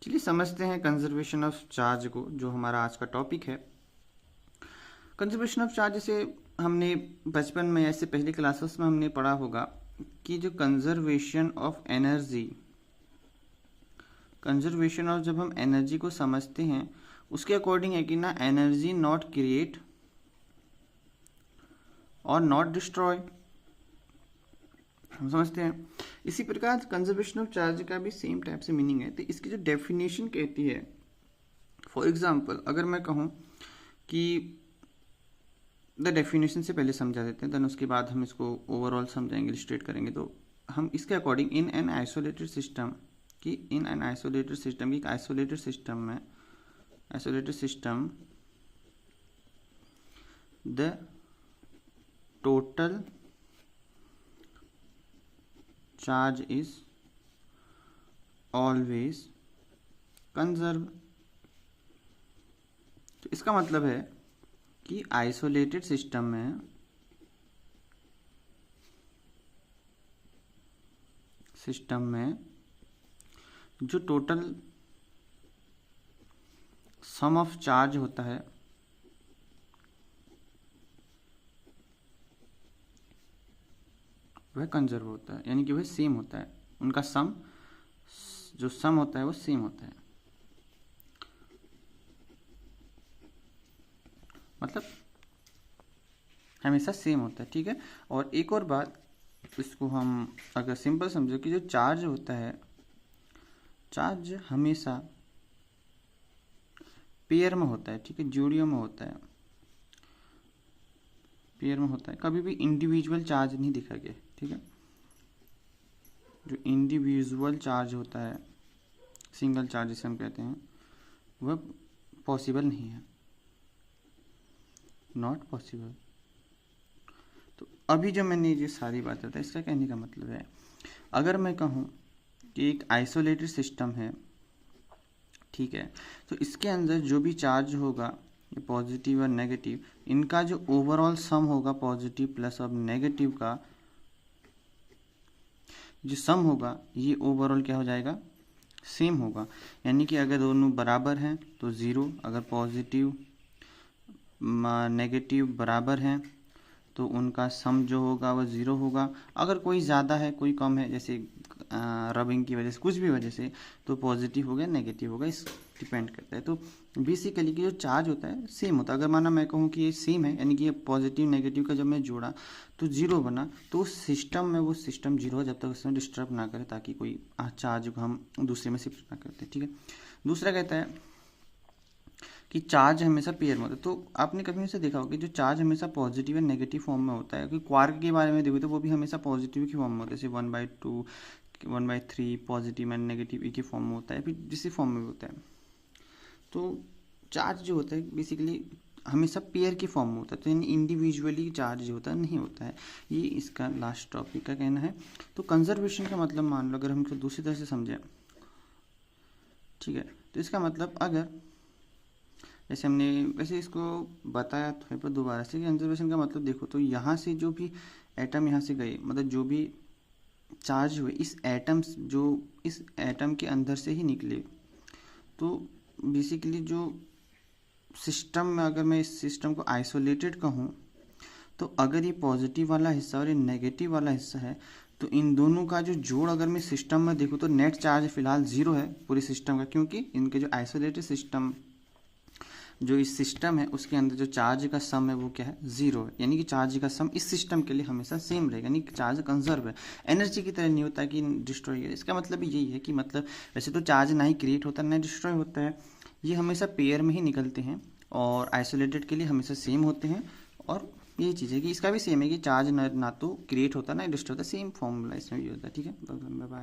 चलिए समझते हैं कंजर्वेशन ऑफ चार्ज को, जो हमारा आज का टॉपिक है। कंजर्वेशन ऑफ चार्ज, जैसे हमने बचपन में या इससे पहले क्लासेस में हमने पढ़ा होगा कि जो conservation of energy, conservation of जब हम एनर्जी को समझते हैं उसके अकॉर्डिंग है कि ना एनर्जी नॉट क्रिएट और नॉट डिस्ट्रॉय, हम समझते हैं। इसी प्रकार कंजर्वेशन ऑफ चार्ज का भी सेम टाइप से मीनिंग है। तो इसकी जो डेफिनेशन कहती है, फॉर एग्जांपल अगर मैं कहूँ कि द डेफिनेशन से पहले समझा देते हैं, देन उसके बाद हम इसको ओवरऑल समझाएंगे, इलस्ट्रेट करेंगे। तो हम इसके according in an isolated system की, इन एन आइसोलेटेड सिस्टम की, एक आइसोलेटेड सिस्टम में, isolated system the total charge is always conserve. तो इसका मतलब है कि आइसोलेटेड सिस्टम में जो टोटल सम ऑफ चार्ज होता है वह कंजर्व होता है, यानी कि वह सेम होता है। उनका सम, जो सम होता है वो सेम होता है, मतलब हमेशा सेम होता है। ठीक है। और एक और बात, इसको हम अगर सिंपल समझो कि जो चार्ज होता है, चार्ज हमेशा पेयर में होता है। ठीक है, जोड़ियों में होता है, पेयर में होता है, कभी भी इंडिविजुअल चार्ज नहीं देखा गया। ठीक है, जो इंडिविजुअल चार्ज होता है, सिंगल चार्ज जिसे हम कहते हैं, वह पॉसिबल नहीं है, नॉट पॉसिबल। तो अभी जो मैंने ये सारी बातें बताई, इसका कहने का मतलब है, अगर मैं कहूँ कि एक आइसोलेटेड सिस्टम है, ठीक है, तो इसके अंदर जो भी चार्ज होगा, पॉजिटिव और नेगेटिव, इनका जो ओवरऑल सम होगा, पॉजिटिव प्लस और नेगेटिव का जो सम होगा, ये ओवरऑल क्या हो जाएगा, सेम होगा। यानी कि अगर दोनों बराबर हैं तो ज़ीरो, अगर पॉजिटिव नेगेटिव बराबर हैं तो उनका सम जो होगा वह ज़ीरो होगा। अगर कोई ज़्यादा है कोई कम है, जैसे रबिंग की वजह से, कुछ भी वजह से, तो पॉजिटिव हो गया नेगेटिव होगा, इस डिपेंड करता है। तो बेसिकली कि जो चार्ज होता है सेम होता है। अगर माना मैं कहूँ कि ये सेम है, यानी कि ये पॉजिटिव नेगेटिव का जब मैं जोड़ा तो जीरो बना, तो उस सिस्टम में वो सिस्टम जीरो है जब तक उसमें डिस्टर्ब ना करे, ताकि कोई चार्ज को हम दूसरे में शिफ्ट ना करते। ठीक है। दूसरा कहता है कि चार्ज हमेशा पेयर में होता है। तो आपने कभी से देखा होगा कि जो चार्ज हमेशा पॉजिटिव या नेगेटिव फॉर्म में होता है, क्योंकि क्वार्क के बारे में देखो तो वो भी हमेशा पॉजिटिव की फॉर्म में होता है, जैसे 1/2 1/3 पॉजिटिव एंड नेगेटिव की फॉर्म में होता है, फिर जिस फॉर्म में होता है। तो चार्ज जो होता है बेसिकली हमेशा पेयर की फॉर्म में होता है, तो यानी इंडिविजुअली चार्ज जो होता है नहीं होता है। ये इसका लास्ट टॉपिक का कहना है। तो कंजर्वेशन का मतलब मान लो, अगर हम इसको दूसरी तरह से समझें, ठीक है, तो इसका मतलब अगर जैसे हमने वैसे इसको बताया तो पर दोबारा से, कंजर्वेशन का मतलब देखो तो यहाँ से जो भी एटम यहाँ से गए, मतलब जो भी चार्ज हुए, इस एटम्स जो इस एटम के अंदर से ही निकले। तो बेसिकली जो सिस्टम में, अगर मैं इस सिस्टम को आइसोलेटेड कहूँ, तो अगर ये पॉजिटिव वाला हिस्सा और ये नेगेटिव वाला हिस्सा है, तो इन दोनों का जो जोड़ अगर मैं सिस्टम में देखूँ तो नेट चार्ज फिलहाल ज़ीरो है पूरे सिस्टम का, क्योंकि इनके जो आइसोलेटेड सिस्टम, जो इस सिस्टम है उसके अंदर जो चार्ज का सम है वो क्या है, जीरो है। यानी कि चार्ज का सम इस सिस्टम के लिए हमेशा सेम रहेगा, यानी कि चार्ज कंजर्व है, एनर्जी की तरह नहीं होता कि डिस्ट्रॉय है। इसका मतलब यही है कि मतलब वैसे तो चार्ज ना ही क्रिएट होता ना डिस्ट्रॉय होता है, ये हमेशा पेयर में ही निकलते हैं और आइसोलेटेड के लिए हमेशा सेम होते हैं। और यही चीज़ है कि इसका भी सेम है कि चार्ज ना तो क्रिएट होता ना डिस्ट्रॉय होता, सेम फॉर्मूला इसमें भी होता है। ठीक है, बाय बाय।